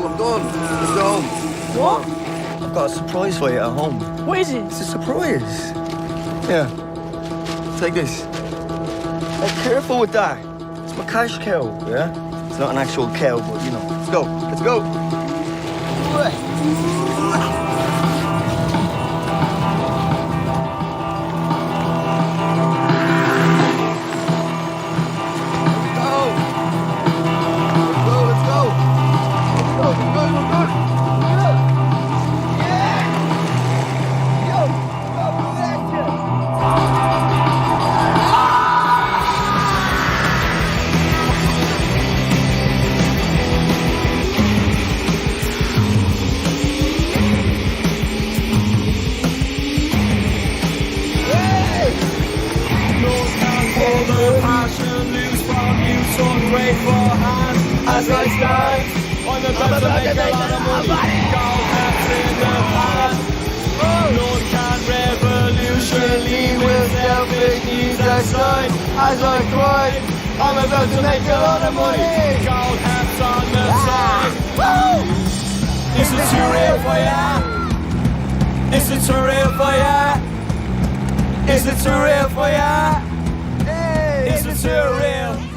go. I'm done. Let's go. What? I've got a surprise for you at home. What is it? It's a surprise. Yeah. Take this. Hey, careful with that. It's my cash cow, yeah? It's not an actual cow, but you know. Let's go. Let's go. As I stand on the bus to make a lot of money, gold hats in the past. North can revolution, with selfish needs aside. As I cry, I'm about to make a lot of money. Gold hats on the side. Is it too real for ya? Is it too real for ya? Is it too real for ya? Is it too real?